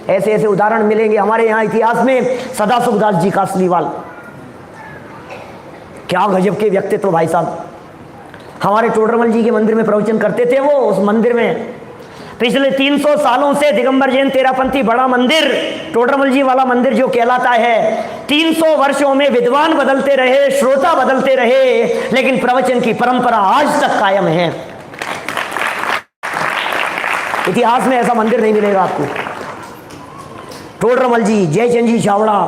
ऐसे ऐसे उदाहरण मिलेंगे हमारे यहाँ इतिहास में। सदासुखदास जी कासलीवाल, क्या गजब के व्यक्तित्व भाई साहब। हमारे टोडरमल जी के मंदिर में प्रवचन करते थे वो। उस मंदिर में पिछले 300 सालों से दिगंबर जैन तेरापंथी बड़ा मंदिर, टोडरमल जी वाला मंदिर जो कहलाता है, 300 वर्षों में विद्वान बदलते रहे, श्रोता बदलते रहे, लेकिन प्रवचन की परंपरा आज तक कायम है। इतिहास में ऐसा मंदिर नहीं मिलेगा आपको। टोडरमल जी, जयचंद जी छावड़ा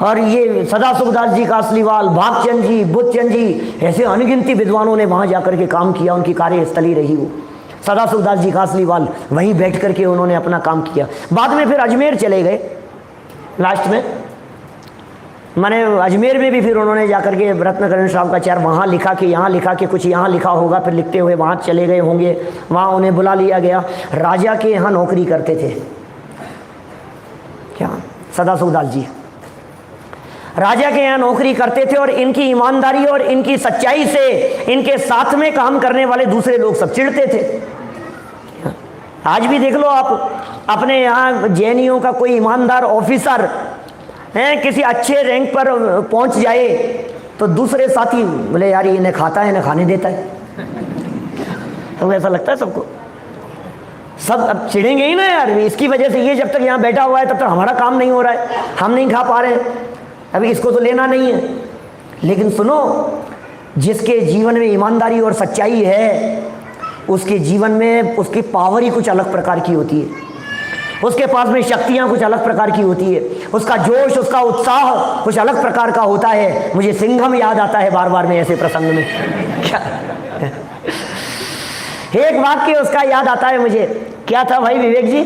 और ये सदासुखदास जी कासलीवाल, भागचंद जी, बुद्धचंद जी, ऐसे अनगिनती विद्वानों ने वहां जाकर के काम किया। उनकी कार्यस्थली रही वो। सदासुखदास जी कासलीवाल वहीं बैठ करके उन्होंने अपना काम किया। बाद में फिर अजमेर चले गए लास्ट में। माने अजमेर में भी फिर उन्होंने जाकर के रत्नकरण साहब का चार वहाँ लिखा कि यहाँ लिखा कि कुछ यहाँ लिखा होगा, फिर लिखते हुए वहाँ चले गए होंगे। वहाँ उन्हें बुला लिया गया। राजा के यहाँ नौकरी करते थे क्या सदासुखदास जी, राजा के यहाँ नौकरी करते थे। और इनकी ईमानदारी और इनकी सच्चाई से इनके साथ में काम करने वाले दूसरे लोग सब चिढ़ते थे। आज भी देख लो आप, अपने यहाँ जैनियों का कोई ईमानदार ऑफिसर है किसी अच्छे रैंक पर पहुंच जाए तो दूसरे साथी बोले यार ये इन्हें खाता है, इन्हें खाने देता है। तो ऐसा लगता है सबको, सब अब चिढ़ेंगे ही ना यार, इसकी वजह से ये जब तक यहाँ बैठा हुआ है तब तक हमारा काम नहीं हो रहा है, हम नहीं खा पा रहे हैं, अभी इसको तो लेना नहीं है। लेकिन सुनो, जिसके जीवन में ईमानदारी और सच्चाई है उसके जीवन में उसकी पावर ही कुछ अलग प्रकार की होती है, उसके पास में शक्तियां कुछ अलग प्रकार की होती है, उसका जोश, उसका उत्साह कुछ अलग प्रकार का होता है। मुझे सिंघम याद आता है बार बार में ऐसे प्रसंग में। क्या एक वाक्य उसका याद आता है मुझे, क्या था भाई विवेक जी?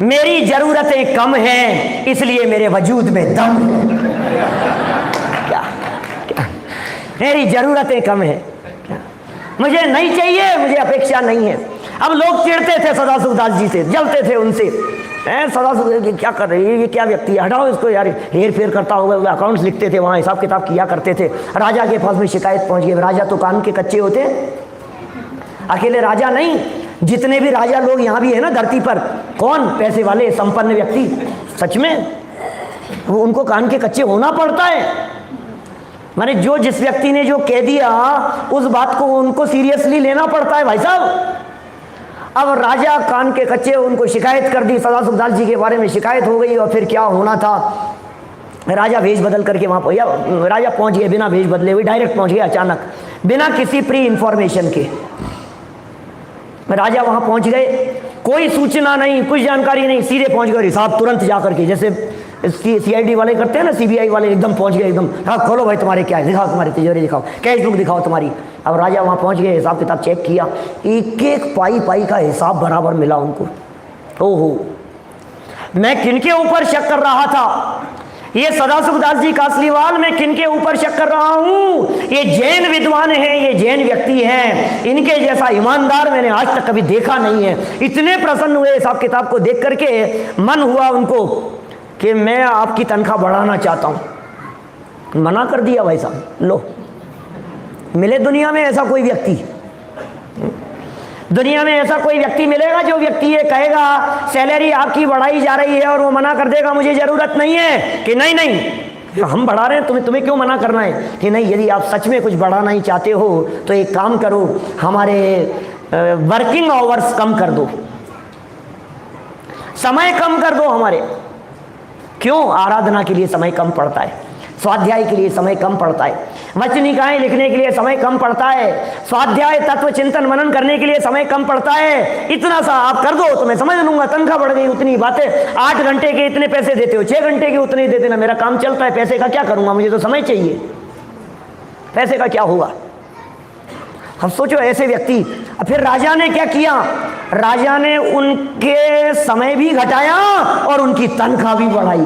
मेरी जरूरतें कम हैं इसलिए मेरे वजूद में दम है। क्या क्या मेरी जरूरतें कम है, मुझे नहीं चाहिए, मुझे अपेक्षा नहीं है। अब लोग चिढ़ते थे सदासुखदास जी से, जलते थे उनसे, सदासुखदास क्या कर रही है, ये क्या व्यक्ति है, हटाओ इसको यार, हेर फेर करता होगा। अकाउंट्स लिखते थे वहाँ, हिसाब किताब किया करते थे। राजा के पास में शिकायत पहुँच गई। राजा तो कान के कच्चे होते, अकेले राजा नहीं, जितने भी राजा लोग यहाँ भी है ना धरती पर, कौन पैसे वाले संपन्न व्यक्ति, सच में वो उनको कान के कच्चे होना पड़ता है। माने जो जिस व्यक्ति ने जो कह दिया उस बात को उनको सीरियसली लेना पड़ता है भाई साहब। अब राजा कान के कच्चे, उनको शिकायत कर दी, सदासुखदास जी के बारे में शिकायत हो गई। और फिर क्या होना था, राजा भेष बदल करके वहाँ पहुँचा। राजा पहुँच गए बिना भेष बदले हुए, डायरेक्ट पहुँच गए अचानक, बिना किसी प्री इंफॉर्मेशन के। राजा वहाँ पहुँच गए, कोई सूचना नहीं, कुछ जानकारी नहीं, सीधे पहुँच गए। हिसाब तुरंत जा करके, जैसे CID वाले करते हैं ना, CBI वाले, एकदम पहुँच गए एकदम। हाँ खोलो भाई तुम्हारे क्या है, दिखाओ तुम्हारी तिजोरी, दिखाओ कैश बुक दिखाओ तुम्हारी। अब राजा वहाँ पहुँच गए, हिसाब किताब चेक किया, एक एक पाई पाई का हिसाब बराबर मिला उनको। ओहो, मैं किनके ऊपर शक कर रहा था, ये सदासुखदास जी कासलीवाल, मैं किनके ऊपर शक कर रहा हूँ, ये जैन विद्वान हैं, ये जैन व्यक्ति हैं, इनके जैसा ईमानदार मैंने आज तक कभी देखा नहीं है। इतने प्रसन्न हुए हिसाब किताब को देख करके, मन हुआ उनको कि मैं आपकी तनख्वाह बढ़ाना चाहता हूँ। मना कर दिया भाई साहब। लो, मिले दुनिया में ऐसा कोई व्यक्ति, दुनिया में ऐसा कोई व्यक्ति मिलेगा जो व्यक्ति ये कहेगा सैलरी आपकी बढ़ाई जा रही है और वो मना कर देगा मुझे जरूरत नहीं है, कि नहीं नहीं हम बढ़ा रहे हैं, तुम्हें क्यों मना करना है, कि नहीं यदि आप सच में कुछ बढ़ाना ही चाहते हो तो एक काम करो, हमारे वर्किंग आवर्स कम कर दो, समय कम कर दो हमारे। क्यों? आराधना के लिए समय कम पड़ता है, स्वाध्याय के लिए समय कम पड़ता है, वचनिकाएं लिखने के लिए समय कम पड़ता है, स्वाध्याय तत्व चिंतन मनन करने के लिए समय कम पड़ता है। इतना सा आप कर दो तो मैं समझ लूंगा, तनख्वाह बढ़ गई, उतनी बातें। 8 घंटे के इतने पैसे देते हो, 6 घंटे के उतने दे देना, मेरा काम चलता है, पैसे का क्या करूंगा, मुझे तो समय चाहिए, पैसे का क्या हुआ। अब सोचो ऐसे व्यक्ति। फिर राजा ने क्या किया, राजा ने उनके समय भी घटाया और उनकी तनख्वाह भी बढ़ाई।